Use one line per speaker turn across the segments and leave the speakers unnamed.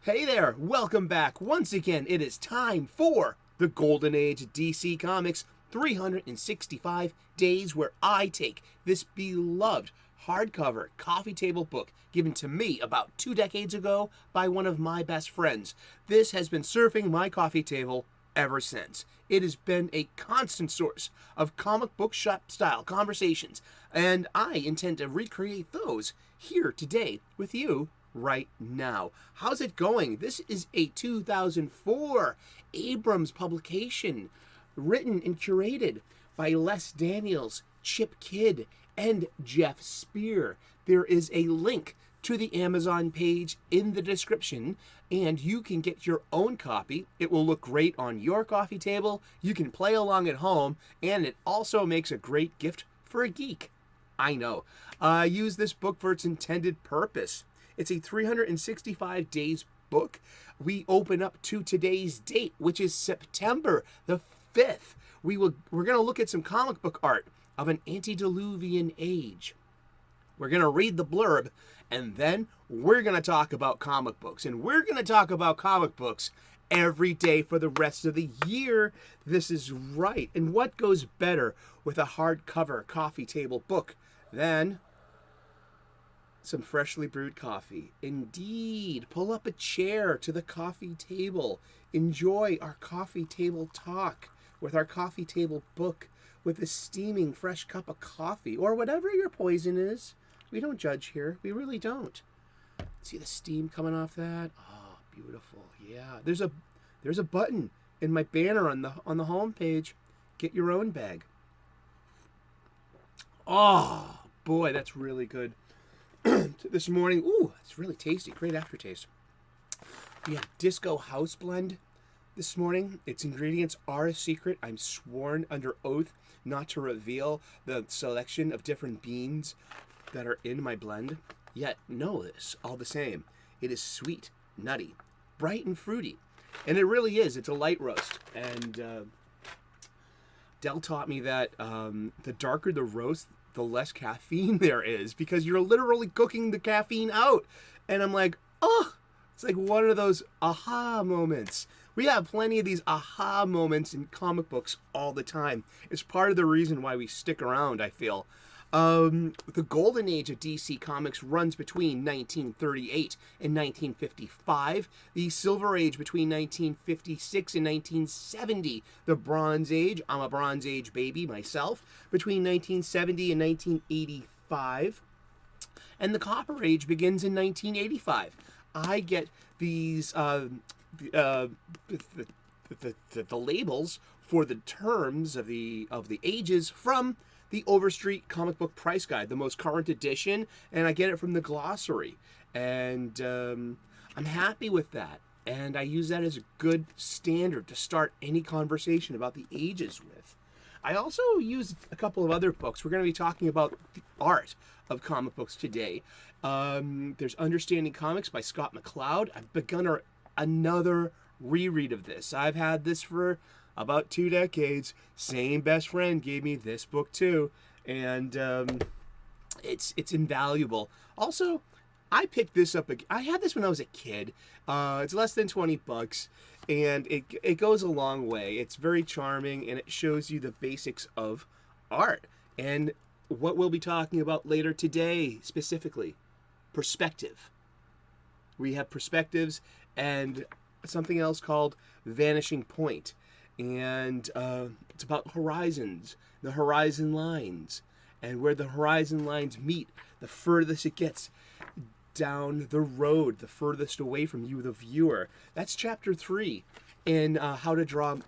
Hey there, welcome back. Once again, it is time for the Golden Age of DC Comics, 365 days where I take this beloved hardcover coffee table book given to me about 2 decades ago by one of my best friends. This has been surfing my coffee table ever since. It has been a constant source of comic book shop style conversations, and I intend to recreate those here today with you right now. How's it going? This is a 2004 Abrams publication, written and curated by Les Daniels, Chip Kidd, and Geoff Spear. There is a link to the Amazon page in the description, and you can get your own copy. It will look great on your coffee table. You can play along at home, and it also makes a great gift for a geek. I know. Use this book for its intended purpose. It's a 365 days book. We open up to today's date, which is September the 5th. We're going to look at some comic book art of an antediluvian age. We're going to read the blurb, and then we're going to talk about comic books. And we're going to talk about comic books every day for the rest of the year. This is right. And what goes better with a hardcover coffee table book than some freshly brewed coffee? Indeed. Pull up a chair to the coffee table. Enjoy our coffee table talk with our coffee table book with a steaming fresh cup of coffee, or whatever your poison is. We don't judge here. We really don't. See the steam coming off that? Oh, beautiful. Yeah. There's a button in my banner on the home page. Get your own bag. Oh, boy, that's really good. This morning, ooh, it's really tasty. Great aftertaste. We have Disco House Blend this morning. Its ingredients are a secret. I'm sworn under oath not to reveal the selection of different beans that are in my blend. Yet, know this all the same. It is sweet, nutty, bright, and fruity. And it really is. It's a light roast. And Del taught me that the darker the roast, the less caffeine there is, because you're literally cooking the caffeine out. And I'm like, oh, it's like one of those aha moments. We have plenty of these aha moments in comic books all the time. It's part of the reason why we stick around, I feel. The golden age of DC Comics runs between 1938 and 1955. The silver age between 1956 and 1970. The bronze age, I'm a bronze age baby myself, between 1970 and 1985. And the copper age begins in 1985. I get these the labels for the terms of the ages from the Overstreet Comic Book Price Guide, the most current edition, and I get it from the glossary. And I'm happy with that. And I use that as a good standard to start any conversation about the ages with. I also use a couple of other books. We're going to be talking about the art of comic books today. There's Understanding Comics by Scott McCloud. I've begun another reread of this. I've had this for about 2 decades. Same best friend gave me this book too, and it's invaluable. Also, I picked this up. I had this when I was a kid. It's less than $20, and it goes a long way. It's very charming, and it shows you the basics of art and what we'll be talking about later today, specifically perspective. We have perspectives and something else called Vanishing Point. And it's about horizons, the horizon lines, and where the horizon lines meet, the furthest it gets down the road, the furthest away from you, the viewer. That's chapter 3 in how to draw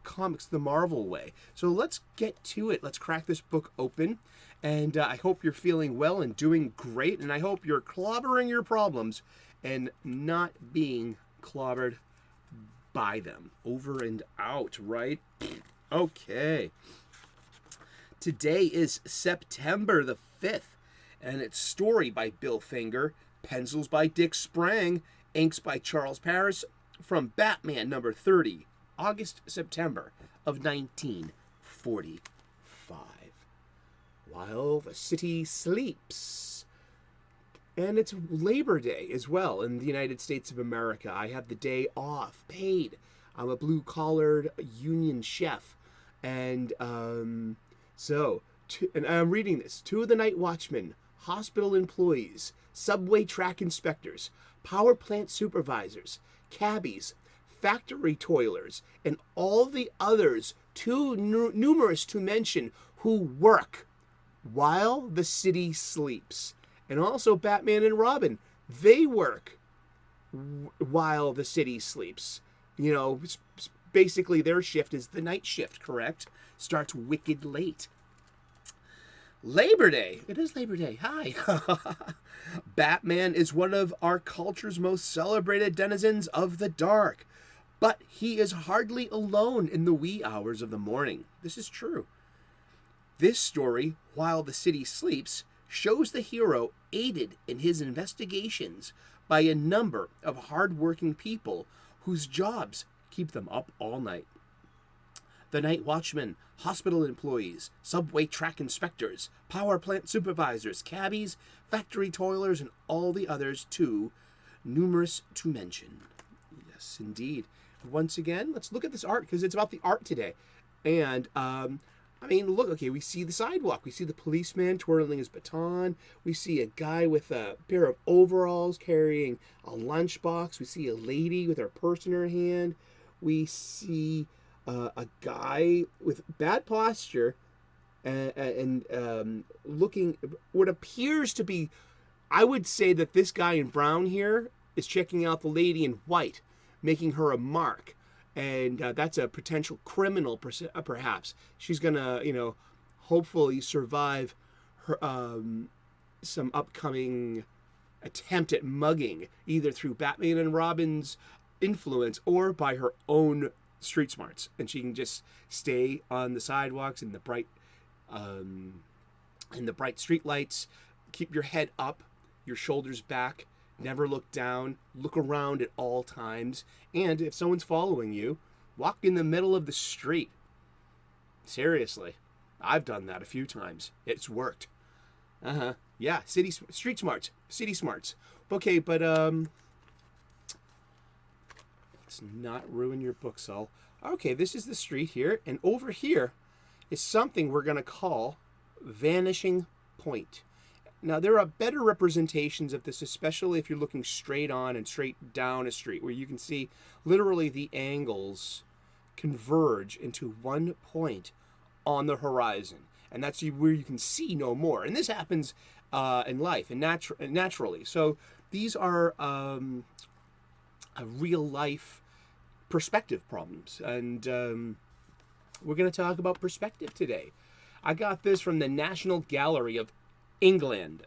comics the Marvel way. So let's get to it. Let's crack this book open. And I hope you're feeling well and doing great. And I hope you're clobbering your problems and not being clobbered by them. Over and out, right? Okay. Today is September the 5th, and it's story by Bill Finger, pencils by Dick Sprang, inks by Charles Paris, from Batman number 30, August-September of 1945. While the city sleeps, And it's Labor Day as well in the United States of America. I have the day off, paid. I'm a blue-collared union chef. And and I'm reading this. 2 of the night watchmen, hospital employees, subway track inspectors, power plant supervisors, cabbies, factory toilers, and all the others, too numerous to mention, who work while the city sleeps. And also Batman and Robin, they work while the city sleeps. You know, basically their shift is the night shift, correct? Starts wicked late. Labor Day. It is Labor Day. Hi. Batman is one of our culture's most celebrated denizens of the dark. But he is hardly alone in the wee hours of the morning. This is true. This story, While the City Sleeps, shows the hero aided in his investigations by a number of hard-working people whose jobs keep them up all night. The night watchmen, hospital employees, subway track inspectors, power plant supervisors, cabbies, factory toilers, and all the others too numerous to mention. Yes, indeed. Once again, let's look at this art, because it's about the art today. And, I mean, look, okay, we see the sidewalk. We see the policeman twirling his baton. We see a guy with a pair of overalls carrying a lunchbox. We see a lady with her purse in her hand. We see a guy with bad posture and looking what appears to be, I would say that this guy in brown here is checking out the lady in white, making her a mark. And that's a potential criminal, perhaps. She's going to, hopefully survive her, some upcoming attempt at mugging, either through Batman and Robin's influence or by her own street smarts. And she can just stay on the sidewalks in the bright street lights. Keep your head up, your shoulders back. Never look down, look around at all times, and if someone's following you, walk in the middle of the street. Seriously, I've done that a few times. It's worked. Yeah, street smarts, city smarts. Okay, but let's not ruin your book, Sul. Okay, this is the street here, and over here is something we're going to call vanishing point. Now, there are better representations of this, especially if you're looking straight on and straight down a street, where you can see literally the angles converge into one point on the horizon. And that's where you can see no more. And this happens in life and naturally. So these are real-life perspective problems. And we're going to talk about perspective today. I got this from the National Gallery of England,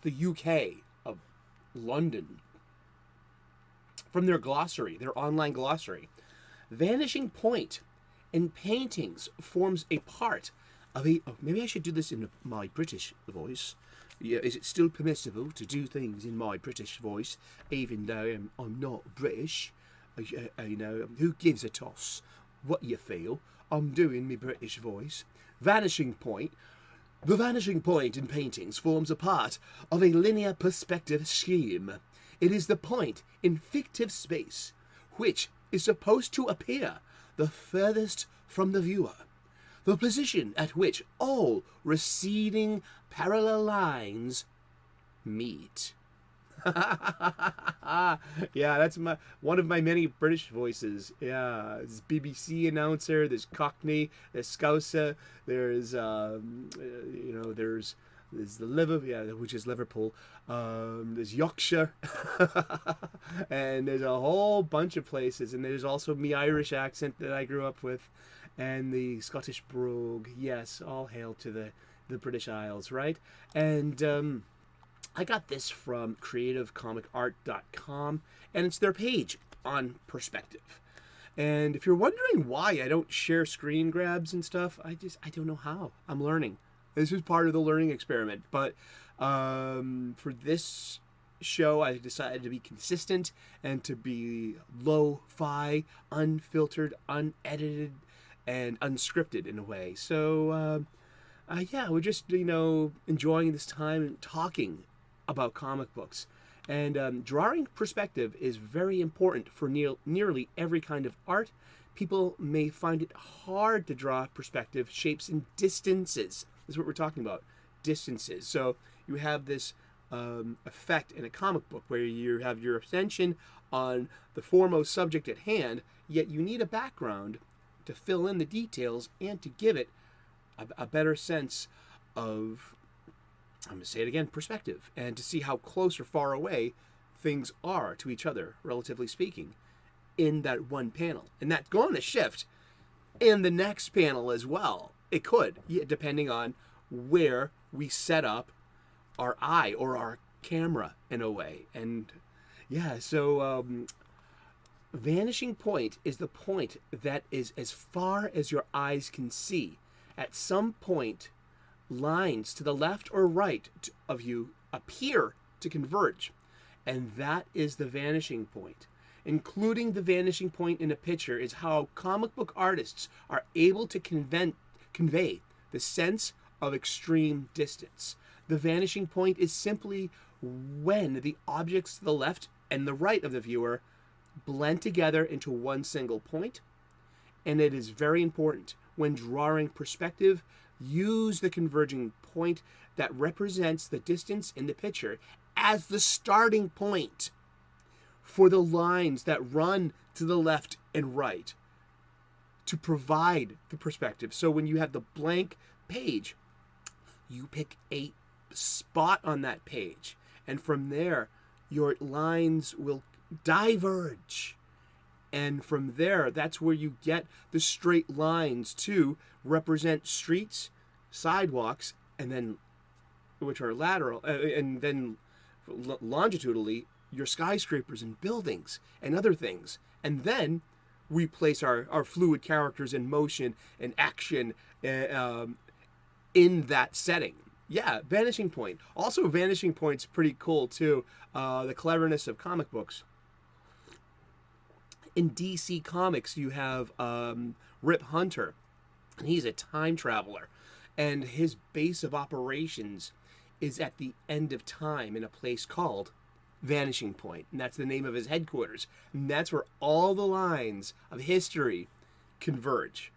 the UK of London. From their glossary, their online glossary. Vanishing point in paintings forms a part of a... Oh, maybe I should do this in my British voice. Yeah, is it still permissible to do things in my British voice, even though I'm not British? Who gives a toss what you feel? I'm doing my British voice. Vanishing point. The vanishing point in paintings forms a part of a linear perspective scheme. It is the point in fictive space which is supposed to appear the furthest from the viewer, the position at which all receding parallel lines meet. Yeah, that's one of my many British voices. Yeah, there's BBC announcer, there's Cockney, there's Scouser, there's there's the which is Liverpool. There's Yorkshire, and there's a whole bunch of places. And there's also me Irish accent that I grew up with, and the Scottish brogue. Yes, all hail to the British Isles, right? And I got this from creativecomic.art.com, and it's their page on perspective. And if you're wondering why I don't share screen grabs and stuff, I don't know how. I'm learning. This is part of the learning experiment. But for this show, I decided to be consistent and to be lo-fi, unfiltered, unedited, and unscripted in a way. So, we're just, enjoying this time and talking about comic books. And drawing perspective is very important for nearly every kind of art. People may find it hard to draw perspective, shapes, and distances. This is what we're talking about, distances. So you have this effect in a comic book where you have your attention on the foremost subject at hand, yet you need a background to fill in the details and to give it a better sense of, I'm going to say it again, perspective, and to see how close or far away things are to each other, relatively speaking, in that one panel. And that's going to shift in the next panel as well. It could, depending on where we set up our eye or our camera in a way. And yeah, so vanishing point is the point that is as far as your eyes can see. At some point, lines to the left or right of you appear to converge, and that is the vanishing point. Including the vanishing point in a picture is how comic book artists are able to convey the sense of extreme distance. The vanishing point is simply when the objects to the left and the right of the viewer blend together into one single point, and it is very important when drawing perspective, use the converging point that represents the distance in the picture as the starting point for the lines that run to the left and right to provide the perspective. So when you have the blank page, you pick a spot on that page, and from there your lines will diverge. And from there, that's where you get the straight lines to represent streets, sidewalks, and then, which are lateral, and then longitudinally, your skyscrapers and buildings and other things. And then we place our fluid characters in motion and action in that setting. Yeah, vanishing point. Also, vanishing point's pretty cool too. The cleverness of comic books. In DC Comics, you have Rip Hunter, and he's a time traveler, and his base of operations is at the end of time in a place called Vanishing Point, and that's the name of his headquarters, and that's where all the lines of history converge.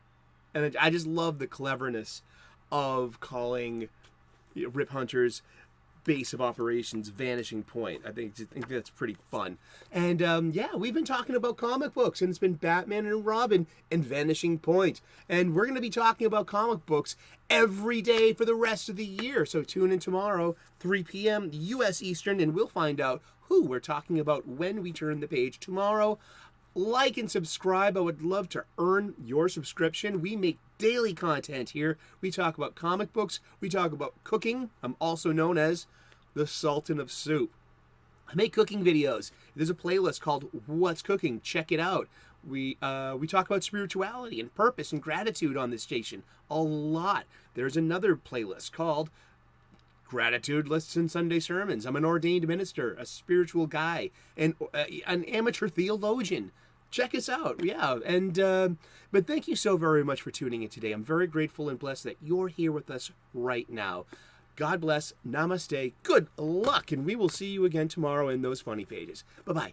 And I just love the cleverness of calling Rip Hunter's base of operations Vanishing Point. I think that's pretty fun. And yeah, we've been talking about comic books, and it's been Batman and Robin and Vanishing Point. And we're going to be talking about comic books every day for the rest of the year. So tune in tomorrow, 3 p.m. U.S. Eastern, and we'll find out who we're talking about when we turn the page tomorrow. Like and subscribe. I would love to earn your subscription. We make daily content here. We talk about comic books. We talk about cooking. I'm also known as the Sultan of Soup. I make cooking videos. There's a playlist called What's Cooking. Check it out. We talk about spirituality and purpose and gratitude on this station a lot. There's another playlist called Gratitude Lists and Sunday Sermons. I'm an ordained minister, a spiritual guy, and an amateur theologian. Check us out. Yeah. And but thank you so very much for tuning in today. I'm very grateful and blessed that you're here with us right now. God bless. Namaste. Good luck. And we will see you again tomorrow in those funny pages. Bye-bye.